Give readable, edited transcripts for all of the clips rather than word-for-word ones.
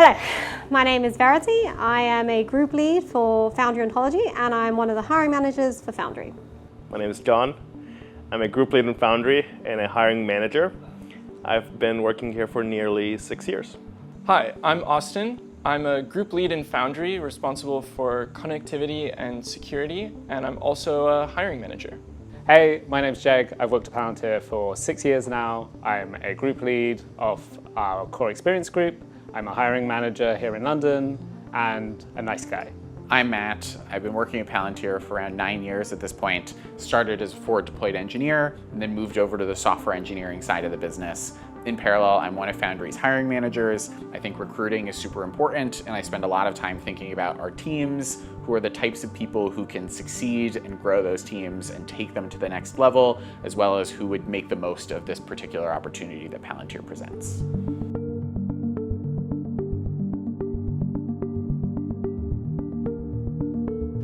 Hello, my name is Verity. I am a group lead for Foundry Ontology and I'm one of the hiring managers for Foundry. My name is John. I'm a group lead in Foundry and a hiring manager. I've been working here for nearly 6 years. Hi, I'm Austin. I'm a group lead in Foundry, responsible for connectivity and security, and I'm also a hiring manager. Hey, my name's Jeg. I've worked at Palantir for 6 years now. I'm a group lead of our core experience group. I'm a hiring manager here in London and a nice guy. I'm Matt. I've been working at Palantir for around 9 years at this point. Started as a forward deployed engineer and then moved over to the software engineering side of the business. In parallel, I'm one of Foundry's hiring managers. I think recruiting is super important and I spend a lot of time thinking about our teams, who are the types of people who can succeed and grow those teams and take them to the next level, as well as who would make the most of this particular opportunity that Palantir presents.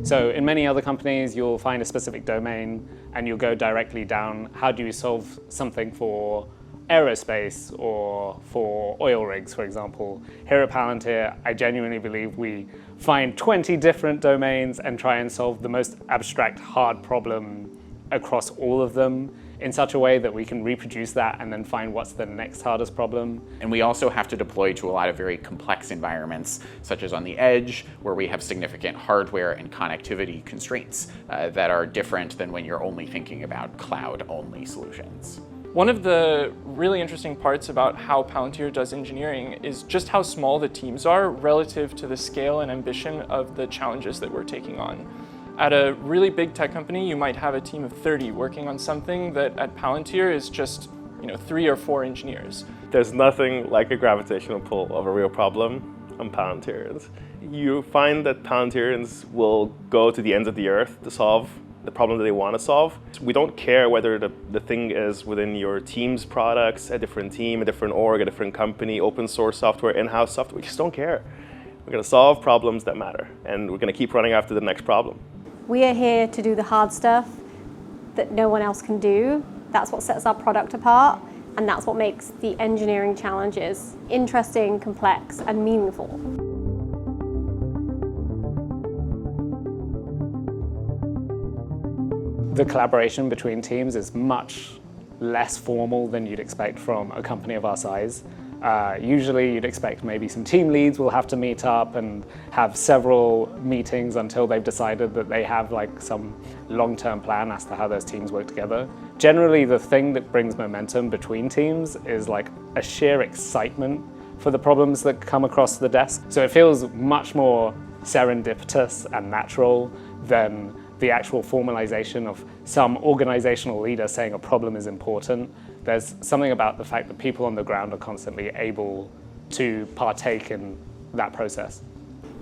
So in many other companies, you'll find a specific domain and you'll go directly down, how do you solve something for aerospace or for oil rigs, for example. Here at Palantir, I genuinely believe we find 20 different domains and try and solve the most abstract, hard problem across all of them in such a way that we can reproduce that and then find what's the next hardest problem. And we also have to deploy to a lot of very complex environments, such as on the edge, where we have significant hardware and connectivity constraints that are different than when you're only thinking about cloud-only solutions. One of the really interesting parts about how Palantir does engineering is just how small the teams are relative to the scale and ambition of the challenges that we're taking on. At a really big tech company, you might have a team of 30 working on something that at Palantir is just 3 or 4 engineers. There's nothing like a gravitational pull of a real problem on Palantirians. You find that Palantirians will go to the ends of the earth to solve the problem that they want to solve. We don't care whether the thing is within your team's products, a different team, a different org, a different company, open source software, in-house software. We just don't care. We're going to solve problems that matter, and we're going to keep running after the next problem. We are here to do the hard stuff that no one else can do. That's what sets our product apart, and that's what makes the engineering challenges interesting, complex, and meaningful. The collaboration between teams is much less formal than you'd expect from a company of our size. Usually you'd expect maybe some team leads will have to meet up and have several meetings until they've decided that they have some long-term plan as to how those teams work together. Generally, the thing that brings momentum between teams is a sheer excitement for the problems that come across the desk. So it feels much more serendipitous and natural than the actual formalization of some organizational leader saying a problem is important. There's something about the fact that people on the ground are constantly able to partake in that process.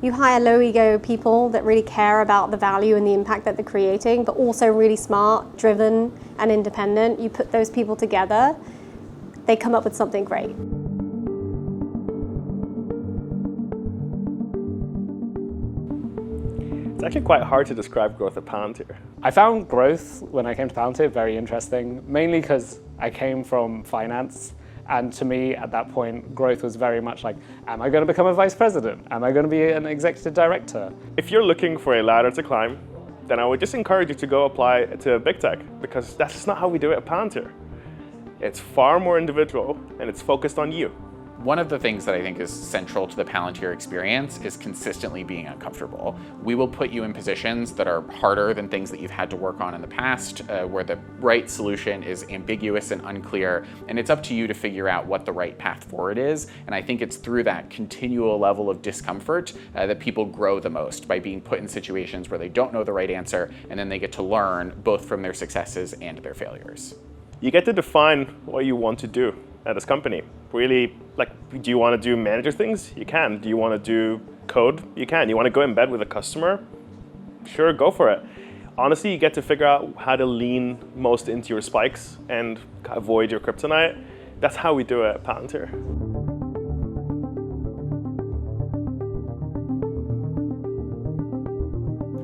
You hire low-ego people that really care about the value and the impact that they're creating, but also really smart, driven, and independent. You put those people together, they come up with something great. It's actually quite hard to describe growth at Palantir. I found growth when I came to Palantir very interesting, mainly because I came from finance. And to me, at that point, growth was very much like, am I going to become a vice president? Am I going to be an executive director? If you're looking for a ladder to climb, then I would just encourage you to go apply to big tech, because that's just not how we do it at Palantir. It's far more individual, and it's focused on you. One of the things that I think is central to the Palantir experience is consistently being uncomfortable. We will put you in positions that are harder than things that you've had to work on in the past, where the right solution is ambiguous and unclear, and it's up to you to figure out what the right path forward is. And I think it's through that continual level of discomfort that people grow the most, by being put in situations where they don't know the right answer, and then they get to learn both from their successes and their failures. You get to define what you want to do at this company. Really, do you want to do manager things? You can. Do you want to do code? You can. You want to go in bed with a customer? Sure, go for it. Honestly, you get to figure out how to lean most into your spikes and avoid your kryptonite. That's how we do it at Palantir.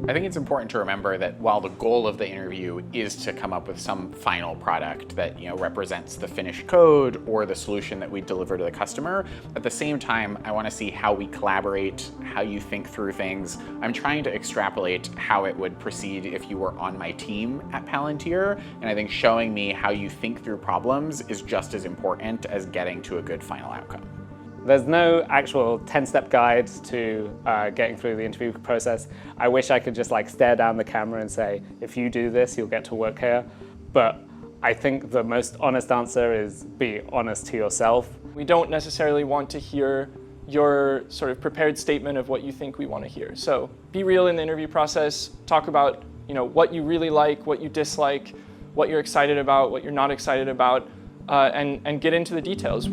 I think it's important to remember that while the goal of the interview is to come up with some final product that represents the finished code or the solution that we deliver to the customer, at the same time, I want to see how we collaborate, how you think through things. I'm trying to extrapolate how it would proceed if you were on my team at Palantir, and I think showing me how you think through problems is just as important as getting to a good final outcome. There's no actual 10-step guide to getting through the interview process. I wish I could just stare down the camera and say, if you do this, you'll get to work here. But I think the most honest answer is be honest to yourself. We don't necessarily want to hear your sort of prepared statement of what you think we want to hear. So be real in the interview process, talk about what you really like, what you dislike, what you're excited about, what you're not excited about, and get into the details.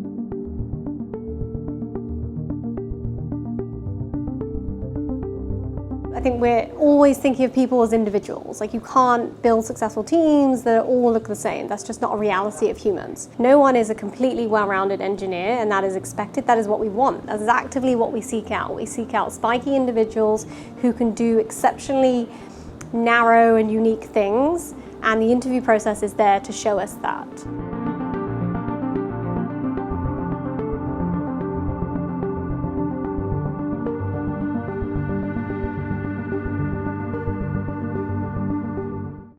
I think we're always thinking of people as individuals. You can't build successful teams that all look the same. That's just not a reality of humans. No one is a completely well-rounded engineer, and that is expected. That is what we want. That is actively what we seek out. We seek out spiky individuals who can do exceptionally narrow and unique things, and the interview process is there to show us that.